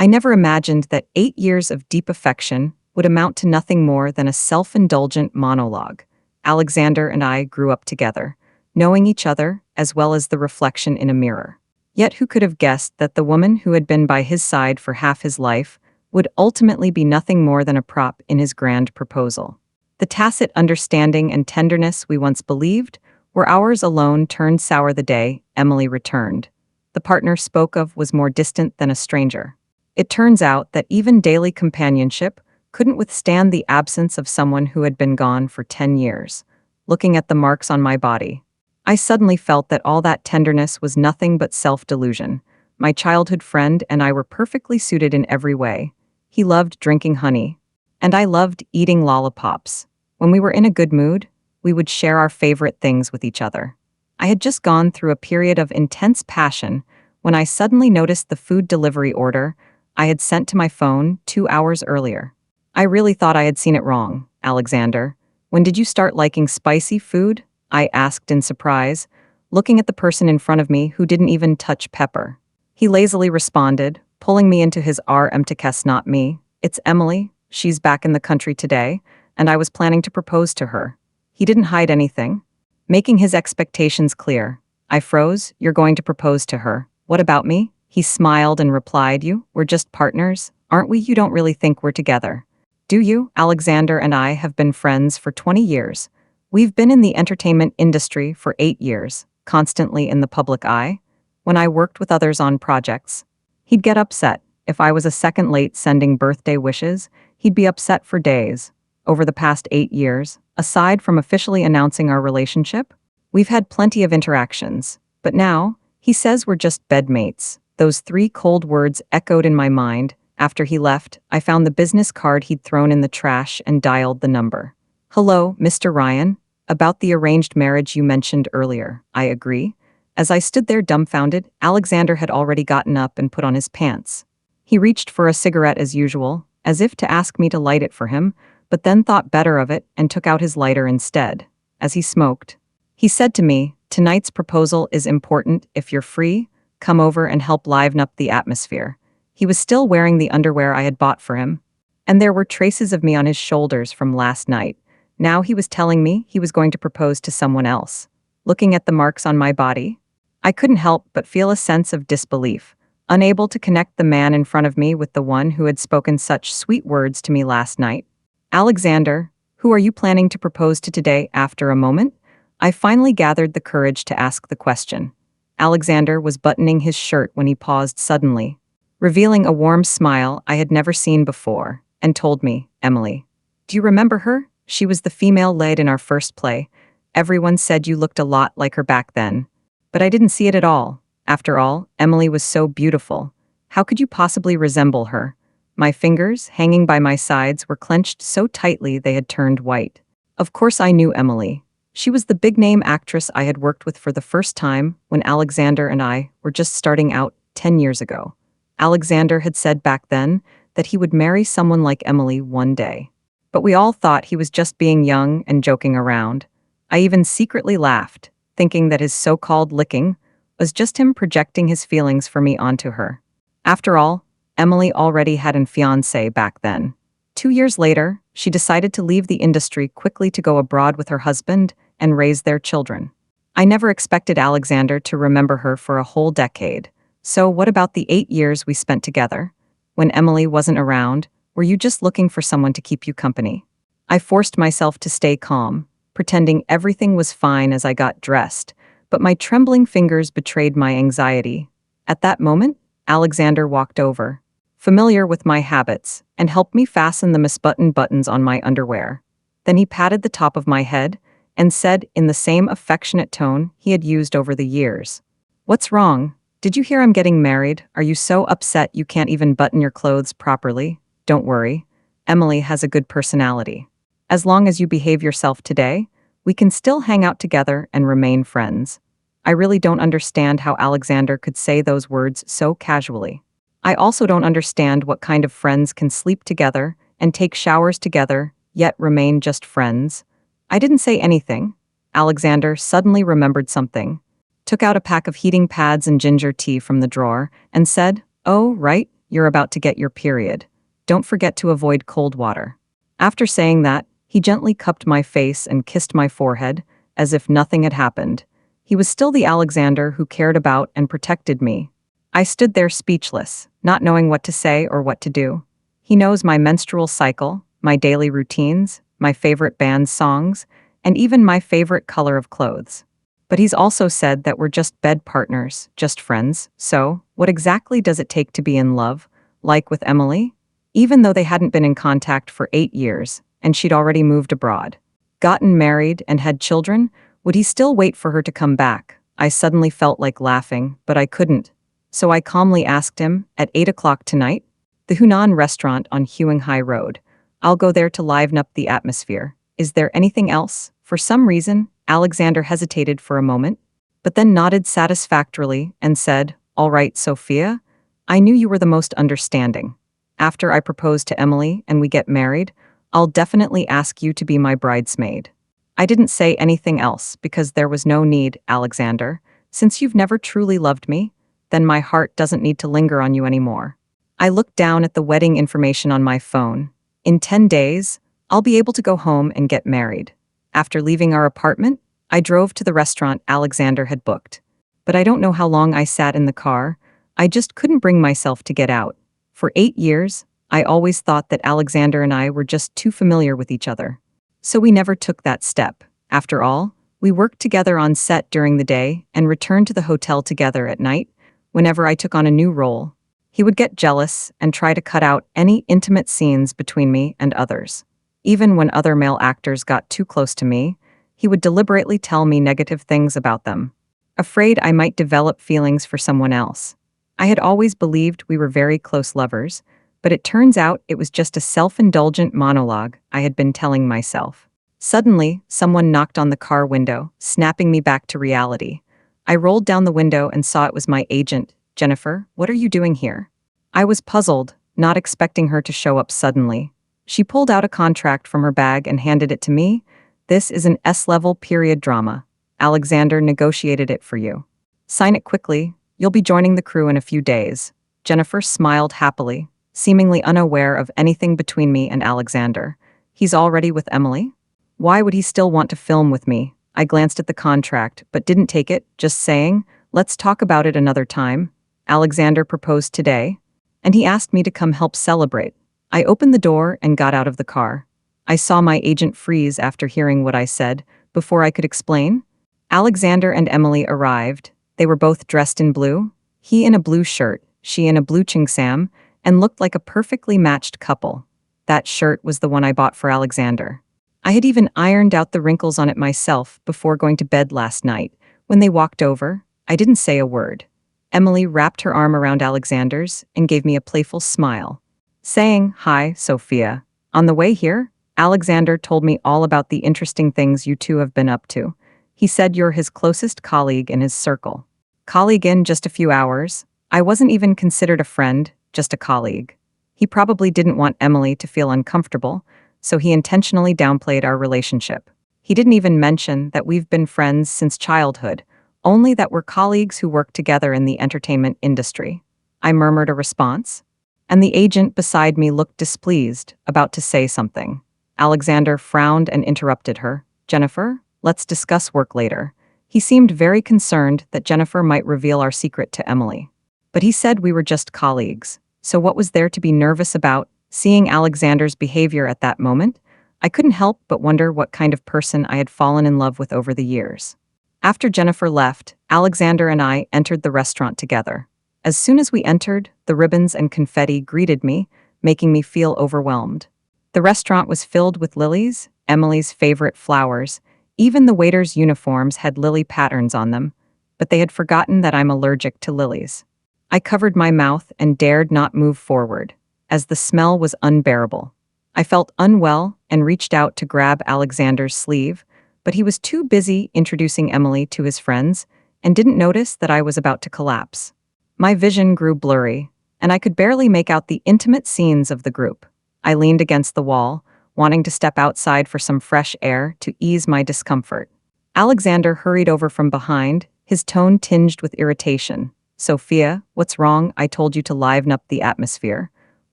I never imagined that 8 years of deep affection would amount to nothing more than a self-indulgent monologue. Alexander and I grew up together, knowing each other as well as the reflection in a mirror. Yet who could have guessed that the woman who had been by his side for half his life would ultimately be nothing more than a prop in his grand proposal? The tacit understanding and tenderness we once believed were ours alone turned sour the day Emily returned. The partner spoke of was more distant than a stranger. It turns out that even daily companionship couldn't withstand the absence of someone who had been gone for 10 years. Looking at the marks on my body, I suddenly felt that all that tenderness was nothing but self-delusion. My childhood friend and I were perfectly suited in every way. He loved drinking honey, and I loved eating lollipops. When we were in a good mood, we would share our favorite things with each other. I had just gone through a period of intense passion when I suddenly noticed the food delivery order I had sent to my phone 2 hours earlier. I really thought I had seen it wrong. Alexander, when did you start liking spicy food? I asked in surprise, looking at the person in front of me who didn't even touch pepper. He lazily responded, pulling me into his RM. Not me. It's Emily. She's back in the country today, and I was planning to propose to her. He didn't hide anything, making his expectations clear. I froze. You're going to propose to her. What about me? He smiled and replied, we're just partners, aren't we? You don't really think we're together, do you? Alexander and I have been friends for 20 years. We've been in the entertainment industry for 8 years, constantly in the public eye. When I worked with others on projects, he'd get upset. If I was a second late sending birthday wishes, he'd be upset for days. Over the past 8 years, aside from officially announcing our relationship, we've had plenty of interactions. But now, he says we're just bedmates. Those 3 cold words echoed in my mind. After he left, I found the business card he'd thrown in the trash and dialed the number. Hello, Mr. Ryan. About the arranged marriage you mentioned earlier, I agree. As I stood there dumbfounded, Alexander had already gotten up and put on his pants. He reached for a cigarette as usual, as if to ask me to light it for him, but then thought better of it and took out his lighter instead. As he smoked, he said to me, tonight's proposal is important. If you're free, come over and help liven up the atmosphere. He was still wearing the underwear I had bought for him, and there were traces of me on his shoulders from last night. Now he was telling me he was going to propose to someone else. Looking at the marks on my body, I couldn't help but feel a sense of disbelief, unable to connect the man in front of me with the one who had spoken such sweet words to me last night. Alexander, who are you planning to propose to today? After a moment, I finally gathered the courage to ask the question. Alexander was buttoning his shirt when he paused suddenly, revealing a warm smile I had never seen before, and told me, Emily. Do you remember her? She was the female lead in our first play. Everyone said you looked a lot like her back then. But I didn't see it at all. After all, Emily was so beautiful. How could you possibly resemble her? My fingers, hanging by my sides, were clenched so tightly they had turned white. Of course I knew Emily. She was the big-name actress I had worked with for the first time when Alexander and I were just starting out 10 years ago. Alexander had said back then that he would marry someone like Emily one day. But we all thought he was just being young and joking around. I even secretly laughed, thinking that his so-called licking was just him projecting his feelings for me onto her. After all, Emily already had a fiancé back then. 2 years later, she decided to leave the industry quickly to go abroad with her husband and raise their children. I never expected Alexander to remember her for a whole decade. So what about the 8 years we spent together? When Emily wasn't around, were you just looking for someone to keep you company? I forced myself to stay calm, pretending everything was fine as I got dressed, but my trembling fingers betrayed my anxiety. At that moment, Alexander walked over, familiar with my habits, and helped me fasten the misbuttoned buttons on my underwear. Then he patted the top of my head and said in the same affectionate tone he had used over the years, "What's wrong? Did you hear I'm getting married? Are you so upset you can't even button your clothes properly? Don't worry. Emily has a good personality. As long as you behave yourself today, we can still hang out together and remain friends." I really don't understand how Alexander could say those words so casually. I also don't understand what kind of friends can sleep together and take showers together, yet remain just friends. I didn't say anything. Alexander suddenly remembered something, took out a pack of heating pads and ginger tea from the drawer, and said, "Oh, right, you're about to get your period. Don't forget to avoid cold water." After saying that, he gently cupped my face and kissed my forehead, as if nothing had happened. He was still the Alexander who cared about and protected me. I stood there speechless, not knowing what to say or what to do. He knows my menstrual cycle, my daily routines, my favorite band songs, and even my favorite color of clothes. But he's also said that we're just bed partners, just friends. So, what exactly does it take to be in love, like with Emily? Even though they hadn't been in contact for 8 years, and she'd already moved abroad, gotten married, and had children, would he still wait for her to come back? I suddenly felt like laughing, but I couldn't. So I calmly asked him, at 8 o'clock tonight? The Hunan restaurant on Huang Hai Road. I'll go there to liven up the atmosphere. Is there anything else? For some reason, Alexander hesitated for a moment, but then nodded satisfactorily and said, "All right, Sophia. I knew you were the most understanding. After I propose to Emily and we get married, I'll definitely ask you to be my bridesmaid." I didn't say anything else because there was no need, Alexander. Since you've never truly loved me, then my heart doesn't need to linger on you anymore. I looked down at the wedding information on my phone. In 10 days, I'll be able to go home and get married. After leaving our apartment, I drove to the restaurant Alexander had booked. But I don't know how long I sat in the car. I just couldn't bring myself to get out. For 8 years, I always thought that Alexander and I were just too familiar with each other. So we never took that step. After all, we worked together on set during the day and returned to the hotel together at night whenever I took on a new role. He would get jealous and try to cut out any intimate scenes between me and others. Even when other male actors got too close to me, he would deliberately tell me negative things about them, afraid I might develop feelings for someone else. I had always believed we were very close lovers, but it turns out it was just a self-indulgent monologue I had been telling myself. Suddenly, someone knocked on the car window, snapping me back to reality. I rolled down the window and saw it was my agent. "Jennifer, what are you doing here?" I was puzzled, not expecting her to show up suddenly. She pulled out a contract from her bag and handed it to me. "This is an S-level period drama. Alexander negotiated it for you. Sign it quickly. You'll be joining the crew in a few days." Jennifer smiled happily, seemingly unaware of anything between me and Alexander. "He's already with Emily? Why would he still want to film with me?" I glanced at the contract, but didn't take it, just saying, "Let's talk about it another time." Alexander proposed today, and he asked me to come help celebrate. I opened the door and got out of the car. I saw my agent freeze after hearing what I said. Before I could explain, Alexander and Emily arrived. They were both dressed in blue, he in a blue shirt, she in a blue cheongsam, and looked like a perfectly matched couple. That shirt was the one I bought for Alexander. I had even ironed out the wrinkles on it myself before going to bed last night. When they walked over, I didn't say a word. Emily wrapped her arm around Alexander's and gave me a playful smile, saying, "Hi, Sophia. On the way here, Alexander told me all about the interesting things you two have been up to. He said you're his closest colleague in his circle." Colleague in just a few hours? I wasn't even considered a friend, just a colleague. He probably didn't want Emily to feel uncomfortable, so he intentionally downplayed our relationship. He didn't even mention that we've been friends since childhood, only that we're colleagues who work together in the entertainment industry. I murmured a response, and the agent beside me looked displeased, about to say something. Alexander frowned and interrupted her. "Jennifer, let's discuss work later." He seemed very concerned that Jennifer might reveal our secret to Emily. But he said we were just colleagues, so what was there to be nervous about? Seeing Alexander's behavior at that moment, I couldn't help but wonder what kind of person I had fallen in love with over the years. After Jennifer left, Alexander and I entered the restaurant together. As soon as we entered, the ribbons and confetti greeted me, making me feel overwhelmed. The restaurant was filled with lilies, Emily's favorite flowers. Even the waiters' uniforms had lily patterns on them, but they had forgotten that I'm allergic to lilies. I covered my mouth and dared not move forward, as the smell was unbearable. I felt unwell and reached out to grab Alexander's sleeve, but he was too busy introducing Emily to his friends and didn't notice that I was about to collapse. My vision grew blurry, and I could barely make out the intimate scenes of the group. I leaned against the wall, wanting to step outside for some fresh air to ease my discomfort. Alexander hurried over from behind, his tone tinged with irritation. Sophia, what's wrong? I told you to liven up the atmosphere.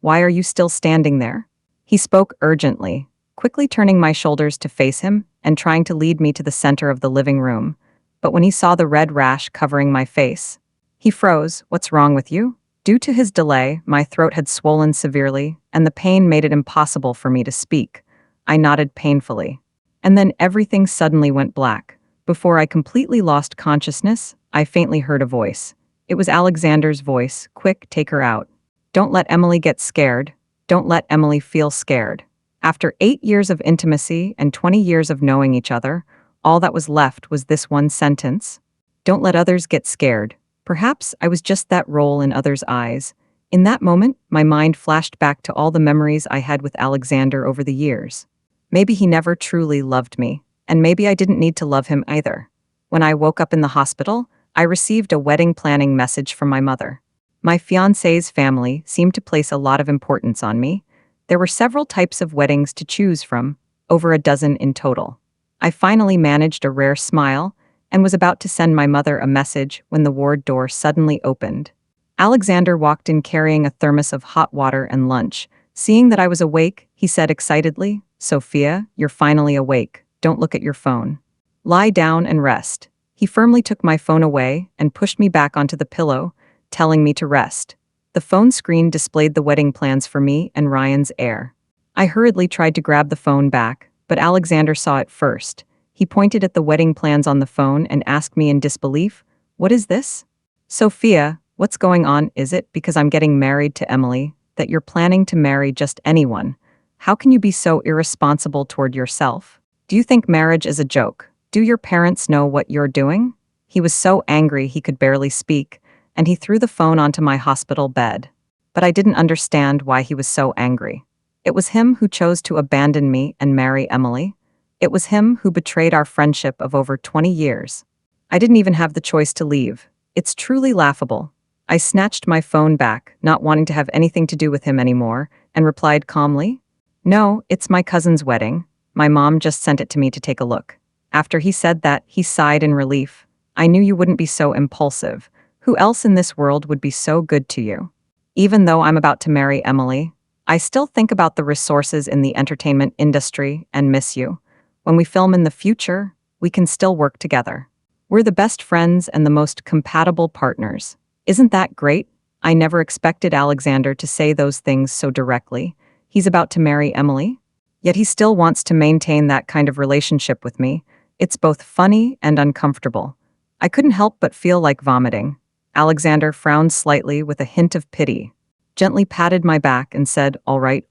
Why are you still standing there? He spoke urgently, quickly turning my shoulders to face him and trying to lead me to the center of the living room. But when he saw the red rash covering my face, he froze. What's wrong with you? Due to his delay, my throat had swollen severely, and the pain made it impossible for me to speak. I nodded painfully. And then everything suddenly went black. Before I completely lost consciousness, I faintly heard a voice. It was Alexander's voice. Quick, take her out. Don't let Emily get scared. Don't let Emily feel scared. After 8 years of intimacy and 20 years of knowing each other, all that was left was this one sentence. Don't let others get scared. Perhaps I was just that role in others' eyes. In that moment, my mind flashed back to all the memories I had with Alexander over the years. Maybe he never truly loved me, and maybe I didn't need to love him either. When I woke up in the hospital, I received a wedding planning message from my mother. My fiancé's family seemed to place a lot of importance on me. There were several types of weddings to choose from, over a dozen in total. I finally managed a rare smile and was about to send my mother a message when the ward door suddenly opened. Alexander walked in carrying a thermos of hot water and lunch. Seeing that I was awake, he said excitedly, Sophia, you're finally awake. Don't look at your phone. Lie down and rest. He firmly took my phone away and pushed me back onto the pillow, telling me to rest. The phone screen displayed the wedding plans for me and Ryan's heir. I hurriedly tried to grab the phone back, but Alexander saw it first. He pointed at the wedding plans on the phone and asked me in disbelief, What is this? Sophia, what's going on? Is it because I'm getting married to Emily that you're planning to marry just anyone? How can you be so irresponsible toward yourself? Do you think marriage is a joke? Do your parents know what you're doing? He was so angry he could barely speak, and he threw the phone onto my hospital bed. But I didn't understand why he was so angry. It was him who chose to abandon me and marry Emily. It was him who betrayed our friendship of over 20 years. I didn't even have the choice to leave. It's truly laughable. I snatched my phone back, not wanting to have anything to do with him anymore, and replied calmly, No, it's my cousin's wedding. My mom just sent it to me to take a look. After he said that, he sighed in relief. I knew you wouldn't be so impulsive. Who else in this world would be so good to you? Even though I'm about to marry Emily, I still think about the resources in the entertainment industry and miss you. When we film in the future, we can still work together. We're the best friends and the most compatible partners. Isn't that great? I never expected Alexander to say those things so directly. He's about to marry Emily, yet he still wants to maintain that kind of relationship with me. It's both funny and uncomfortable. I couldn't help but feel like vomiting. Alexander frowned slightly with a hint of pity, gently patted my back and said, all right,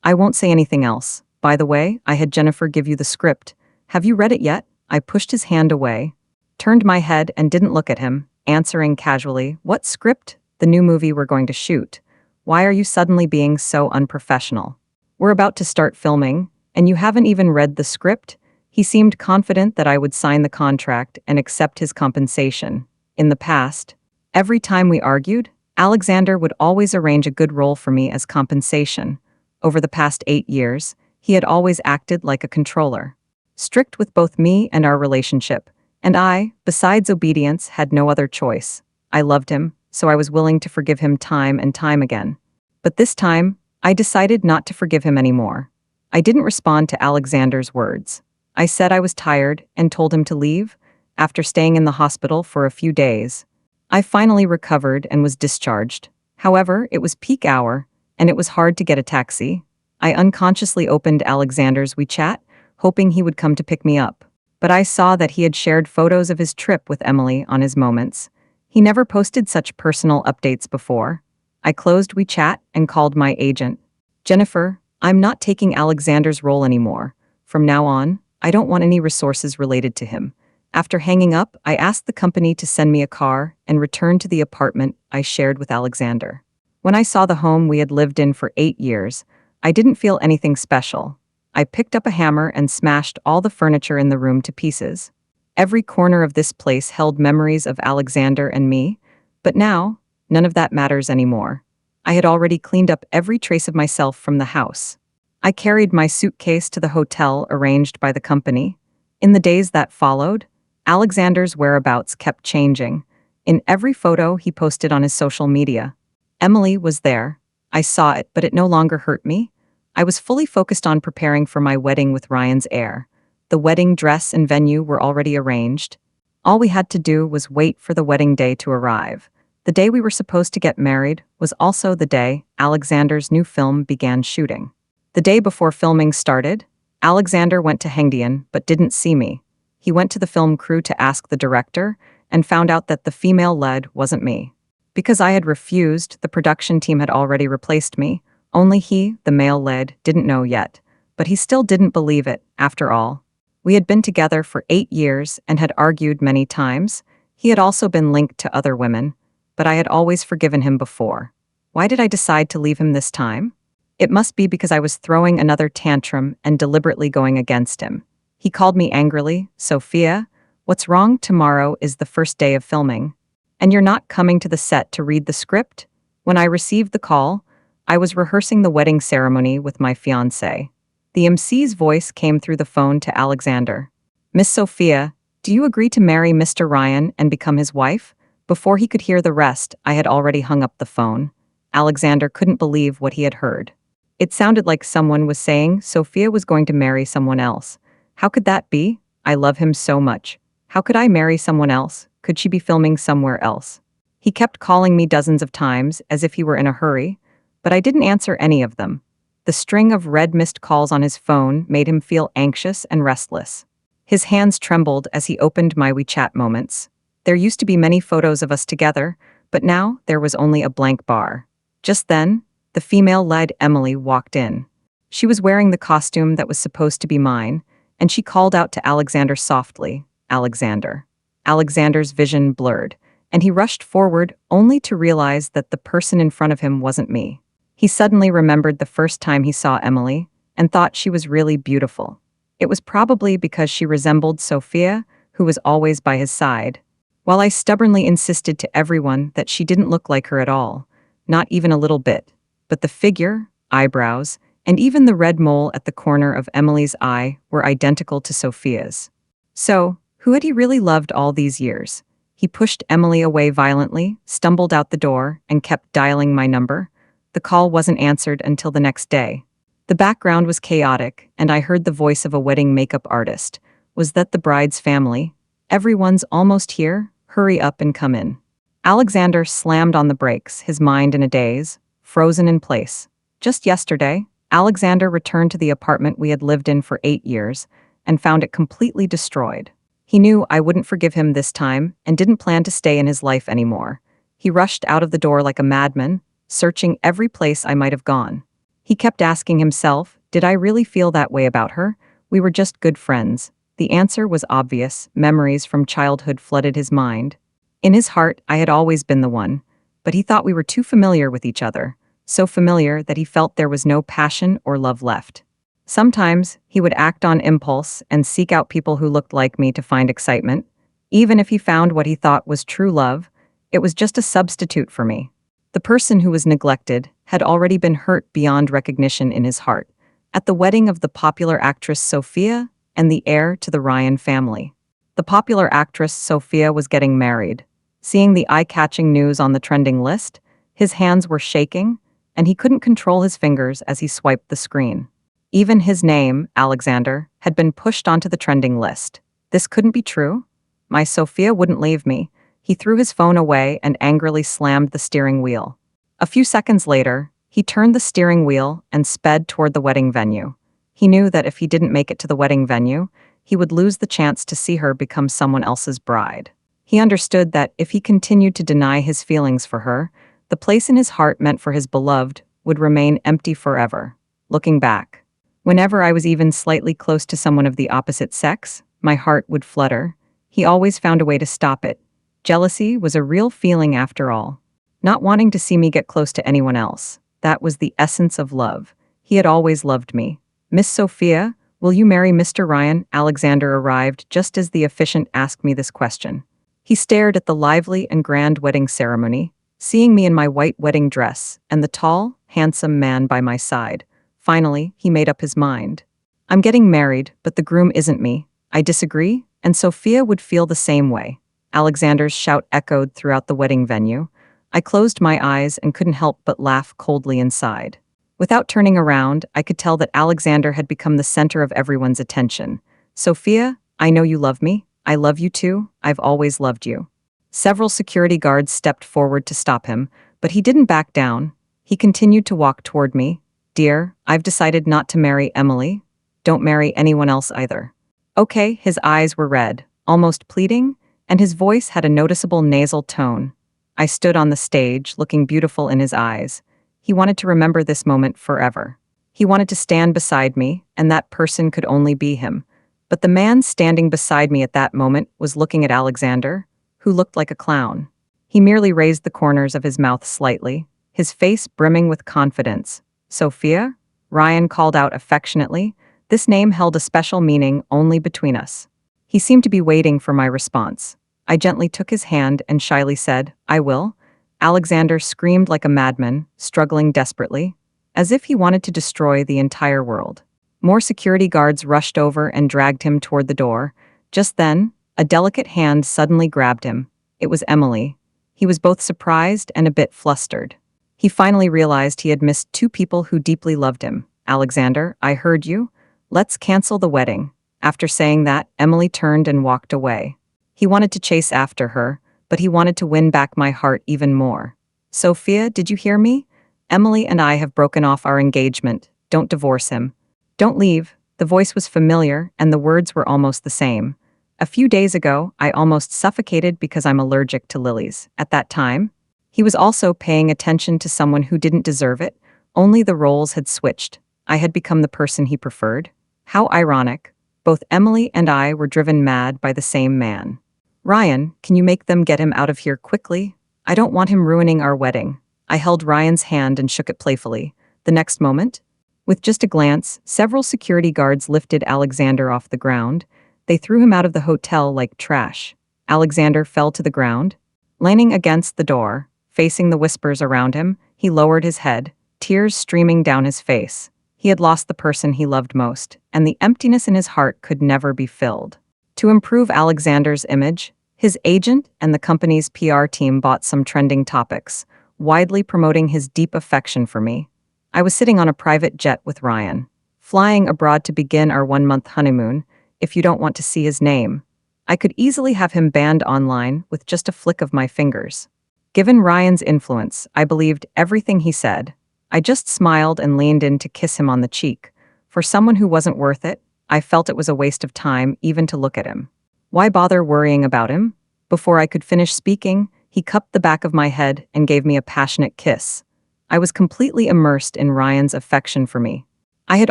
I won't say anything else. By the way, I had Jennifer give you the script. Have you read it yet? I pushed his hand away, turned my head and didn't look at him, answering casually, What script? The new movie we're going to shoot. Why are you suddenly being so unprofessional? We're about to start filming, and you haven't even read the script? He seemed confident that I would sign the contract and accept his compensation. In the past, every time we argued, Alexander would always arrange a good role for me as compensation. Over the past 8 years, he had always acted like a controller, strict with both me and our relationship, and I, besides obedience, had no other choice. I loved him, so I was willing to forgive him time and time again. But this time, I decided not to forgive him anymore. I didn't respond to Alexander's words. I said I was tired and told him to leave. After staying in the hospital for a few days, I finally recovered and was discharged. However, it was peak hour, and it was hard to get a taxi. I unconsciously opened Alexander's WeChat, hoping he would come to pick me up. But I saw that he had shared photos of his trip with Emily on his Moments. He never posted such personal updates before. I closed WeChat and called my agent. Jennifer, I'm not taking Alexander's role anymore. From now on, I don't want any resources related to him. After hanging up, I asked the company to send me a car and returned to the apartment I shared with Alexander. When I saw the home we had lived in for 8 years, I didn't feel anything special. I picked up a hammer and smashed all the furniture in the room to pieces. Every corner of this place held memories of Alexander and me, but now, none of that matters anymore. I had already cleaned up every trace of myself from the house. I carried my suitcase to the hotel arranged by the company. In the days that followed, Alexander's whereabouts kept changing. in every photo he posted on his social media. Emily was there. I saw it, but it no longer hurt me. I was fully focused on preparing for my wedding with Ryan's heir. The wedding dress and venue were already arranged. All we had to do was wait for the wedding day to arrive. The day we were supposed to get married was also the day Alexander's new film began shooting. The day before filming started, Alexander went to Hengdian but didn't see me. He went to the film crew to ask the director and found out that the female lead wasn't me. Because I had refused, the production team had already replaced me. Only he, the male lead, didn't know yet. But he still didn't believe it, after all. We had been together for 8 years and had argued many times. He had also been linked to other women, but I had always forgiven him before. Why did I decide to leave him this time? It must be because I was throwing another tantrum and deliberately going against him. He called me angrily, "Sophia, what's wrong? Tomorrow is the first day of filming. And you're not coming to the set to read the script?" When I received the call, I was rehearsing the wedding ceremony with my fiancé. The MC's voice came through the phone to Alexander. "Miss Sophia, do you agree to marry Mr. Ryan and become his wife?" Before he could hear the rest, I had already hung up the phone. Alexander couldn't believe what he had heard. It sounded like someone was saying Sophia was going to marry someone else. How could that be? I love him so much. How could I marry someone else? Could she be filming somewhere else? He kept calling me dozens of times as if he were in a hurry, but I didn't answer any of them. The string of red missed calls on his phone made him feel anxious and restless. His hands trembled as he opened my WeChat moments. There used to be many photos of us together, but now there was only a blank bar. Just then, the female-led Emily walked in. She was wearing the costume that was supposed to be mine, and she called out to Alexander softly, "Alexander." Alexander's vision blurred, and he rushed forward only to realize that the person in front of him wasn't me. He suddenly remembered the first time he saw Emily and thought she was really beautiful. It was probably because she resembled Sophia, who was always by his side. While I stubbornly insisted to everyone that she didn't look like her at all, not even a little bit, but the figure, eyebrows, and even the red mole at the corner of Emily's eye were identical to Sophia's. So, who had he really loved all these years? He pushed Emily away violently, stumbled out the door, and kept dialing my number. The call wasn't answered until the next day. The background was chaotic, and I heard the voice of a wedding makeup artist. Was that the bride's family? "Everyone's almost here. Hurry up and come in." Alexander slammed on the brakes, his mind in a daze, frozen in place. Just yesterday, Alexander returned to the apartment we had lived in for 8 years and found it completely destroyed. He knew I wouldn't forgive him this time and didn't plan to stay in his life anymore. He rushed out of the door like a madman, searching every place I might have gone. He kept asking himself, did I really feel that way about her? We were just good friends. The answer was obvious. Memories from childhood flooded his mind. In his heart, I had always been the one, but he thought we were too familiar with each other, so familiar that he felt there was no passion or love left. Sometimes, he would act on impulse and seek out people who looked like me to find excitement. Even if he found what he thought was true love, it was just a substitute for me. The person who was neglected had already been hurt beyond recognition in his heart, at the wedding of the popular actress Sophia and the heir to the Ryan family. The popular actress Sophia was getting married. Seeing the eye-catching news on the trending list, his hands were shaking, and he couldn't control his fingers as he swiped the screen. Even his name, Alexander, had been pushed onto the trending list. This couldn't be true. My Sophia wouldn't leave me. He threw his phone away and angrily slammed the steering wheel. A few seconds later, he turned the steering wheel and sped toward the wedding venue. He knew that if he didn't make it to the wedding venue, he would lose the chance to see her become someone else's bride. He understood that if he continued to deny his feelings for her, the place in his heart meant for his beloved would remain empty forever. Looking back, whenever I was even slightly close to someone of the opposite sex, my heart would flutter. He always found a way to stop it. Jealousy was a real feeling after all. Not wanting to see me get close to anyone else. That was the essence of love. He had always loved me. "Miss Sophia, will you marry Mr. Ryan?" Alexander arrived just as the officiant asked me this question. He stared at the lively and grand wedding ceremony, seeing me in my white wedding dress and the tall, handsome man by my side. Finally, he made up his mind. "I'm getting married, but the groom isn't me. I disagree, and Sophia would feel the same way." Alexander's shout echoed throughout the wedding venue. I closed my eyes and couldn't help but laugh coldly inside. Without turning around, I could tell that Alexander had become the center of everyone's attention. Sophia, I know you love me. I love you too. I've always loved you. Several security guards stepped forward to stop him, but he didn't back down. He continued to walk toward me. Dear, I've decided not to marry Emily. Don't marry anyone else either. Okay, his eyes were red, almost pleading, and his voice had a noticeable nasal tone. I stood on the stage, looking beautiful in his eyes. He wanted to remember this moment forever. He wanted to stand beside me, and that person could only be him. But the man standing beside me at that moment was looking at Alexander, who looked like a clown. He merely raised the corners of his mouth slightly, his face brimming with confidence. Sophia? Ryan called out affectionately. This name held a special meaning only between us. He seemed to be waiting for my response. I gently took his hand and shyly said, I will. Alexander screamed like a madman, struggling desperately, as if he wanted to destroy the entire world. More security guards rushed over and dragged him toward the door. Just then, a delicate hand suddenly grabbed him. It was Emily. He was both surprised and a bit flustered. He finally realized he had missed two people who deeply loved him. Alexander, I heard you. Let's cancel the wedding. After saying that, Emily turned and walked away. He wanted to chase after her, but he wanted to win back my heart even more. Sophia, did you hear me? Emily and I have broken off our engagement. Don't divorce him. Don't leave. The voice was familiar, and the words were almost the same. A few days ago, I almost suffocated because I'm allergic to lilies. At that time, he was also paying attention to someone who didn't deserve it. Only the roles had switched. I had become the person he preferred. How ironic. Both Emily and I were driven mad by the same man. Ryan, can you make them get him out of here quickly? I don't want him ruining our wedding. I held Ryan's hand and shook it playfully. The next moment, with just a glance, several security guards lifted Alexander off the ground. They threw him out of the hotel like trash. Alexander fell to the ground. Leaning against the door, facing the whispers around him, he lowered his head, tears streaming down his face. He had lost the person he loved most, and the emptiness in his heart could never be filled. To improve Alexander's image, his agent and the company's PR team bought some trending topics, widely promoting his deep affection for me. I was sitting on a private jet with Ryan, flying abroad to begin our 1-month honeymoon. If you don't want to see his name, I could easily have him banned online with just a flick of my fingers. Given Ryan's influence, I believed everything he said. I just smiled and leaned in to kiss him on the cheek. For someone who wasn't worth it, I felt it was a waste of time even to look at him. Why bother worrying about him? Before I could finish speaking, he cupped the back of my head and gave me a passionate kiss. I was completely immersed in Ryan's affection for me. I had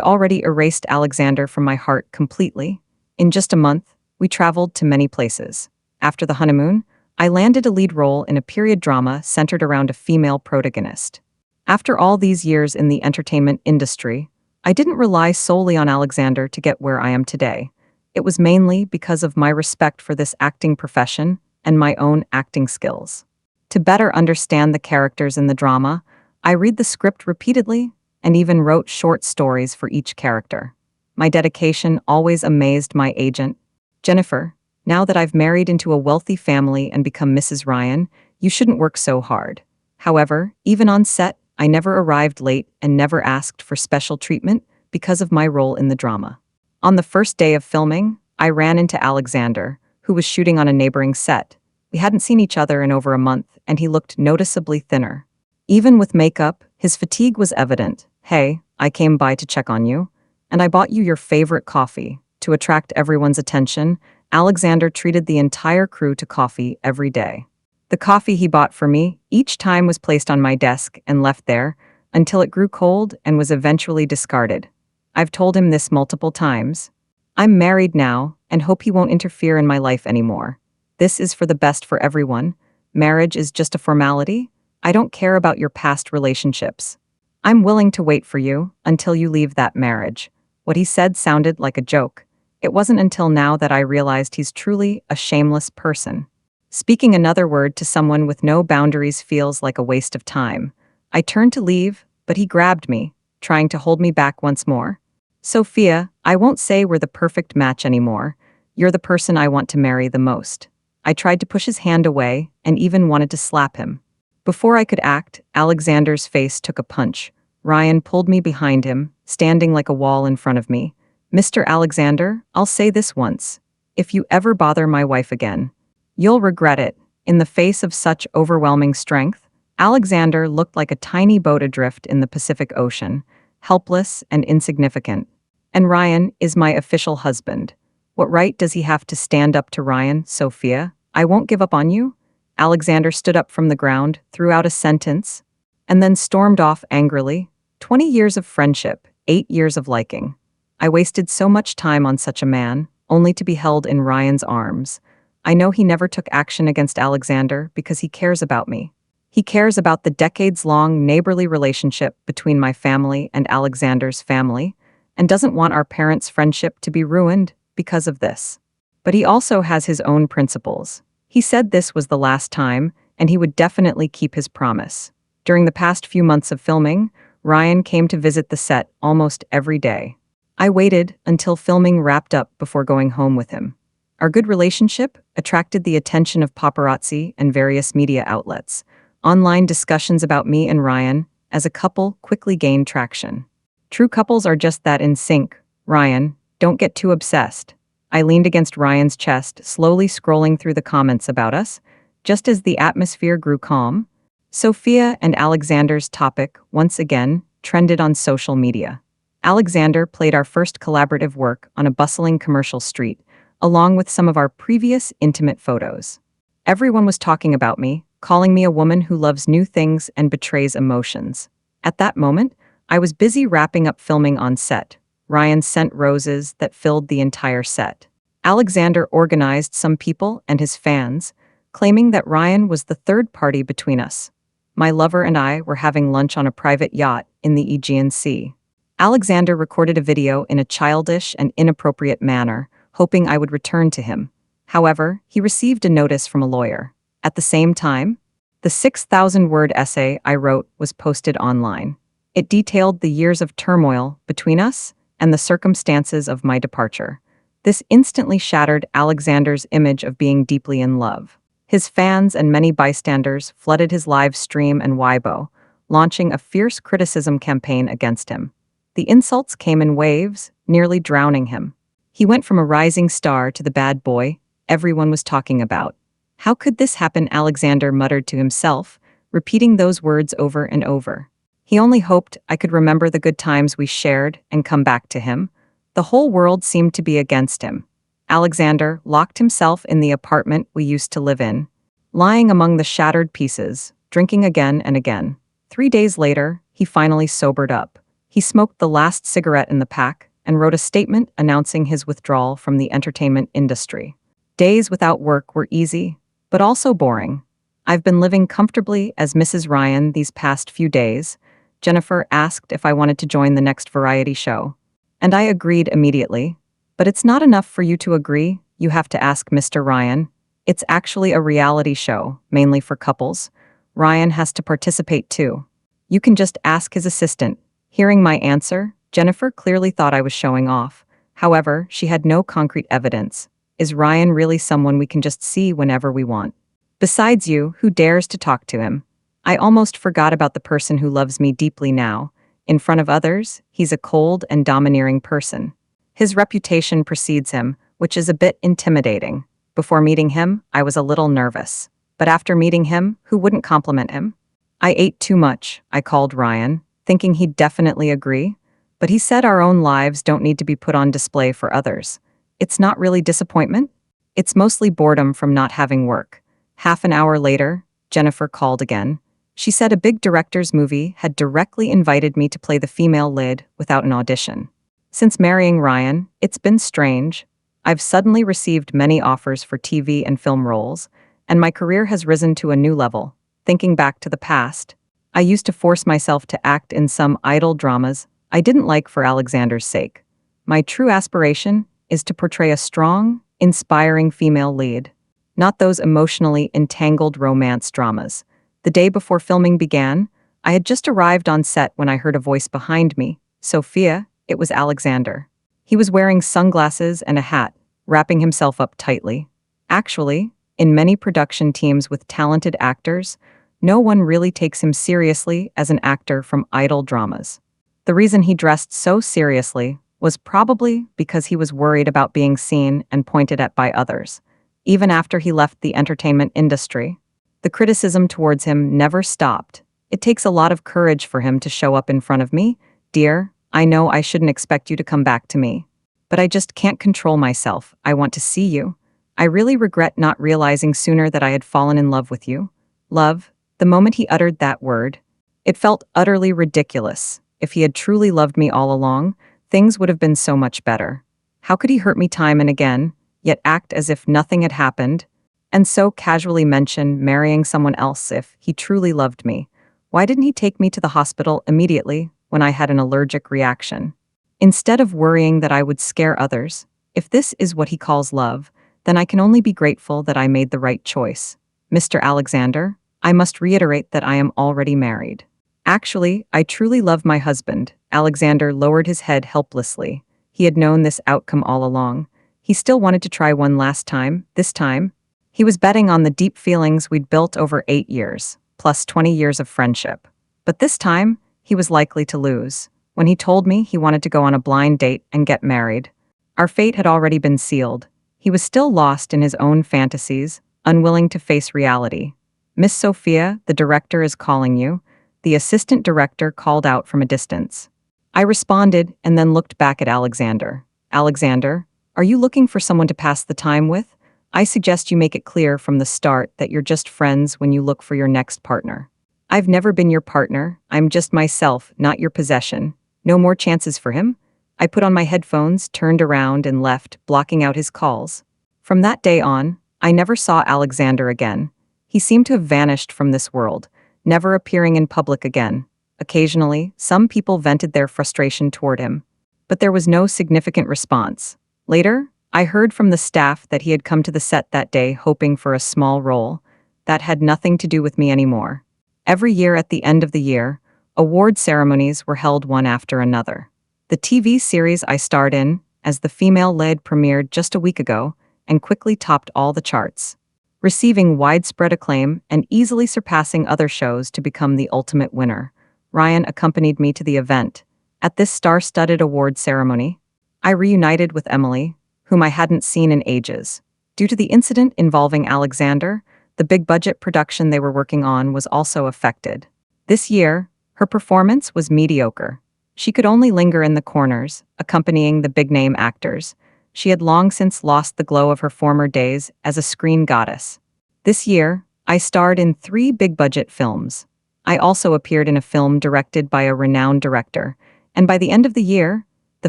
already erased Alexander from my heart completely. In just a month, we traveled to many places. After the honeymoon, I landed a lead role in a period drama centered around a female protagonist. After all these years in the entertainment industry, I didn't rely solely on Alexander to get where I am today. It was mainly because of my respect for this acting profession and my own acting skills. To better understand the characters in the drama, I read the script repeatedly and even wrote short stories for each character. My dedication always amazed my agent. Jennifer, now that I've married into a wealthy family and become Mrs. Ryan, you shouldn't work so hard. However, even on set, I never arrived late and never asked for special treatment because of my role in the drama. On the first day of filming, I ran into Alexander, who was shooting on a neighboring set. We hadn't seen each other in over a month, and he looked noticeably thinner. Even with makeup, his fatigue was evident. Hey, I came by to check on you, and I bought you your favorite coffee. To attract everyone's attention, Alexander treated the entire crew to coffee every day. The coffee he bought for me each time was placed on my desk and left there until it grew cold and was eventually discarded. I've told him this multiple times. I'm married now and hope he won't interfere in my life anymore. This is for the best for everyone. Marriage is just a formality. I don't care about your past relationships. I'm willing to wait for you until you leave that marriage. What he said sounded like a joke. It wasn't until now that I realized he's truly a shameless person. Speaking another word to someone with no boundaries feels like a waste of time. I turned to leave, but he grabbed me, trying to hold me back once more. Sophia, I won't say we're the perfect match anymore. You're the person I want to marry the most. I tried to push his hand away and even wanted to slap him. Before I could act, Alexander's face took a punch. Ryan pulled me behind him, standing like a wall in front of me. "Mr. Alexander, I'll say this once. If you ever bother my wife again, you'll regret it." In the face of such overwhelming strength, Alexander looked like a tiny boat adrift in the Pacific Ocean, helpless and insignificant. "And Ryan is my official husband. What right does he have to stand up to Ryan, Sophia? I won't give up on you." Alexander stood up from the ground, threw out a sentence, and then stormed off angrily. 20 years of friendship, 8 years of liking. I wasted so much time on such a man, only to be held in Ryan's arms. I know he never took action against Alexander because he cares about me. He cares about the decades-long neighborly relationship between my family and Alexander's family, and doesn't want our parents' friendship to be ruined because of this. But he also has his own principles. He said this was the last time, and he would definitely keep his promise. During the past few months of filming, Ryan came to visit the set almost every day. I waited until filming wrapped up before going home with him. Our good relationship attracted the attention of paparazzi and various media outlets. Online discussions about me and Ryan as a couple quickly gained traction. True couples are just that, in sync. "Ryan, don't get too obsessed." I leaned against Ryan's chest, slowly scrolling through the comments about us. Just as the atmosphere grew calm, Sophia and Alexander's topic once again trended on social media. Alexander played our first collaborative work on a bustling commercial street, along with some of our previous intimate photos. Everyone was talking about me, calling me a woman who loves new things and betrays emotions. At that moment, I was busy wrapping up filming on set. Ryan sent roses that filled the entire set. Alexander organized some people and his fans, claiming that Ryan was the third party between us. My lover and I were having lunch on a private yacht in the Aegean Sea. Alexander recorded a video in a childish and inappropriate manner, hoping I would return to him. However, he received a notice from a lawyer. At the same time, the 6,000-word essay I wrote was posted online. It detailed the years of turmoil between us and the circumstances of my departure. This instantly shattered Alexander's image of being deeply in love. His fans and many bystanders flooded his live stream and Weibo, launching a fierce criticism campaign against him. The insults came in waves, nearly drowning him. He went from a rising star to the bad boy everyone was talking about. "How could this happen?" Alexander muttered to himself, repeating those words over and over. He only hoped I could remember the good times we shared and come back to him. The whole world seemed to be against him. Alexander locked himself in the apartment we used to live in, lying among the shattered pieces, drinking again and again. 3 days later, he finally sobered up. He smoked the last cigarette in the pack and wrote a statement announcing his withdrawal from the entertainment industry. Days without work were easy, but also boring. "I've been living comfortably as Mrs. Ryan these past few days." Jennifer asked if I wanted to join the next variety show, and I agreed immediately. "But it's not enough for you to agree, you have to ask Mr. Ryan. It's actually a reality show, mainly for couples. Ryan has to participate too. You can just ask his assistant." Hearing my answer, Jennifer clearly thought I was showing off. However, she had no concrete evidence. Is Ryan really someone we can just see whenever we want? Besides you, who dares to talk to him? I almost forgot about the person who loves me deeply now. In front of others, he's a cold and domineering person. His reputation precedes him, which is a bit intimidating. Before meeting him, I was a little nervous. But after meeting him, who wouldn't compliment him? "I ate too much," I called Ryan, thinking he'd definitely agree. But he said our own lives don't need to be put on display for others. It's not really disappointment. It's mostly boredom from not having work. Half an hour later, Jennifer called again. She said a big director's movie had directly invited me to play the female lead without an audition. Since marrying Ryan, it's been strange. I've suddenly received many offers for TV and film roles, and my career has risen to a new level. Thinking back to the past, I used to force myself to act in some idle dramas I didn't like for Alexander's sake. My true aspiration is to portray a strong, inspiring female lead, not those emotionally entangled romance dramas. The day before filming began, I had just arrived on set when I heard a voice behind me. "Sophia," it was Alexander. He was wearing sunglasses and a hat, wrapping himself up tightly. "Actually, In many production teams with talented actors, no one really takes him seriously as an actor from idol dramas. The reason he dressed so seriously was probably because he was worried about being seen and pointed at by others. Even after he left the entertainment industry, the criticism towards him never stopped. It takes a lot of courage for him to show up in front of me. Dear, I know I shouldn't expect you to come back to me. But I just can't control myself. I want to see you. I really regret not realizing sooner that I had fallen in love with you. Love, the moment he uttered that word, it felt utterly ridiculous. If he had truly loved me all along, things would have been so much better. How could he hurt me time and again, yet act as if nothing had happened, and so casually mention marrying someone else if he truly loved me? Why didn't he take me to the hospital immediately when I had an allergic reaction? Instead of worrying that I would scare others, if this is what he calls love, then I can only be grateful that I made the right choice. Mr. Alexander, I must reiterate that I am already married. Actually, I truly love my husband. Alexander lowered his head helplessly. He had known this outcome all along. He still wanted to try one last time. This time, he was betting on the deep feelings we'd built over 8 years, plus 20 years of friendship. But this time, he was likely to lose. When he told me he wanted to go on a blind date and get married, our fate had already been sealed. He was still lost in his own fantasies, unwilling to face reality. Miss Sophia, the director is calling you. The assistant director called out from a distance. I responded and then looked back at Alexander. Alexander, are you looking for someone to pass the time with? I suggest you make it clear from the start that you're just friends when you look for your next partner. I've never been your partner. I'm just myself, not your possession. No more chances for him? I put on my headphones, turned around, and left, blocking out his calls. From that day on, I never saw Alexander again. He seemed to have vanished from this world, never appearing in public again. Occasionally, some people vented their frustration toward him, but there was no significant response. Later, I heard from the staff that he had come to the set that day hoping for a small role. That had nothing to do with me anymore. Every year at the end of the year, award ceremonies were held one after another. The TV series I starred in, as the female lead, premiered just a week ago and quickly topped all the charts, receiving widespread acclaim and easily surpassing other shows to become the ultimate winner. Ryan accompanied me to the event. At this star-studded award ceremony, I reunited with Emily, whom I hadn't seen in ages. Due to the incident involving Alexander, the big-budget production they were working on was also affected. This year, her performance was mediocre. She could only linger in the corners, accompanying the big-name actors. She had long since lost the glow of her former days as a screen goddess. This year, I starred in 3 big-budget films. I also appeared in a film directed by a renowned director, and by the end of the year, the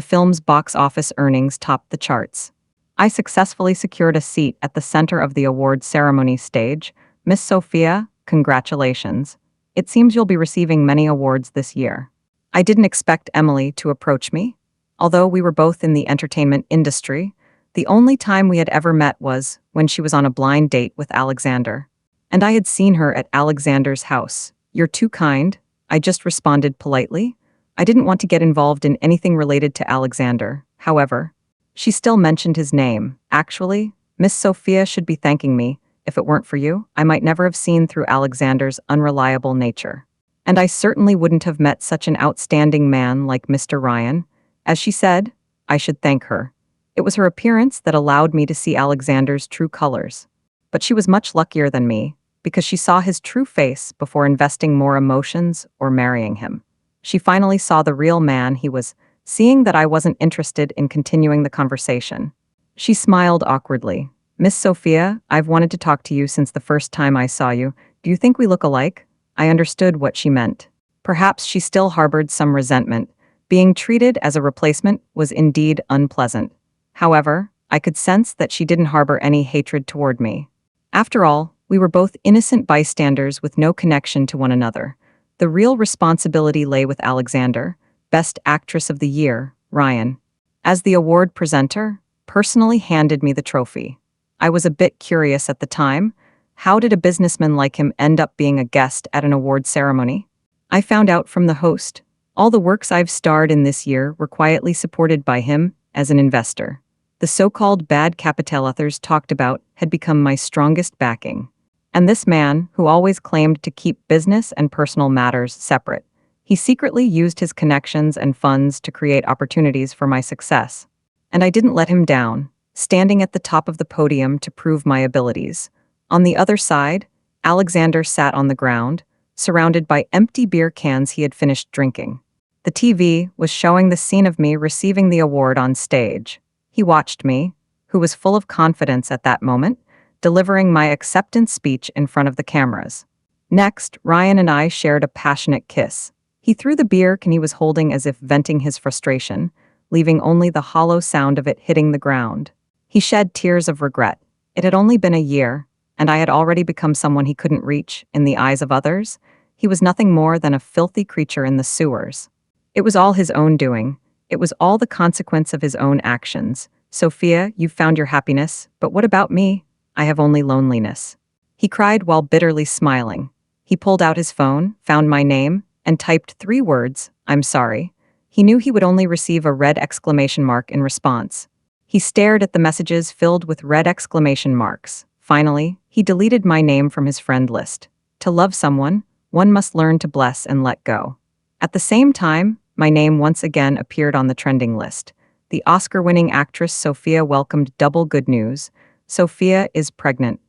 film's box office earnings topped the charts. I successfully secured a seat at the center of the award ceremony stage. Miss Sophia, congratulations. It seems you'll be receiving many awards this year. I didn't expect Emily to approach me. Although we were both in the entertainment industry, the only time we had ever met was when she was on a blind date with Alexander. And I had seen her at Alexander's house. You're too kind, I just responded politely. I didn't want to get involved in anything related to Alexander. However, she still mentioned his name. Actually, Miss Sophia should be thanking me. If it weren't for you, I might never have seen through Alexander's unreliable nature. And I certainly wouldn't have met such an outstanding man like Mr. Ryan. As she said, I should thank her. It was her appearance that allowed me to see Alexander's true colors. But she was much luckier than me, because she saw his true face before investing more emotions or marrying him. She finally saw the real man he was, seeing that I wasn't interested in continuing the conversation. She smiled awkwardly. Miss Sophia, I've wanted to talk to you since the first time I saw you. Do you think we look alike? I understood what she meant. Perhaps she still harbored some resentment. Being treated as a replacement was indeed unpleasant. However, I could sense that she didn't harbor any hatred toward me. After all, we were both innocent bystanders with no connection to one another. The real responsibility lay with Alexander, Best Actress of the Year, Ryan. As the award presenter, personally handed me the trophy. I was a bit curious at the time. How did a businessman like him end up being a guest at an award ceremony? I found out from the host. All the works I've starred in this year were quietly supported by him as an investor. The so-called bad capital others talked about had become my strongest backing. And this man, who always claimed to keep business and personal matters separate, he secretly used his connections and funds to create opportunities for my success. And I didn't let him down, standing at the top of the podium to prove my abilities. On the other side, Alexander sat on the ground, surrounded by empty beer cans he had finished drinking. The TV was showing the scene of me receiving the award on stage. He watched me, who was full of confidence at that moment, delivering my acceptance speech in front of the cameras. Next, Ryan and I shared a passionate kiss. He threw the beer can he was holding as if venting his frustration, leaving only the hollow sound of it hitting the ground. He shed tears of regret. It had only been a year, and I had already become someone he couldn't reach in the eyes of others. He was nothing more than a filthy creature in the sewers. It was all his own doing. It was all the consequence of his own actions. Sophia, you've found your happiness, but what about me? I have only loneliness. He cried while bitterly smiling. He pulled out his phone, found my name, and typed 3 words, I'm sorry. He knew he would only receive a red exclamation mark in response. He stared at the messages filled with red exclamation marks. Finally, he deleted my name from his friend list. To love someone, one must learn to bless and let go. At the same time, my name once again appeared on the trending list. The Oscar-winning actress Sophia welcomed double good news. Sophia is pregnant.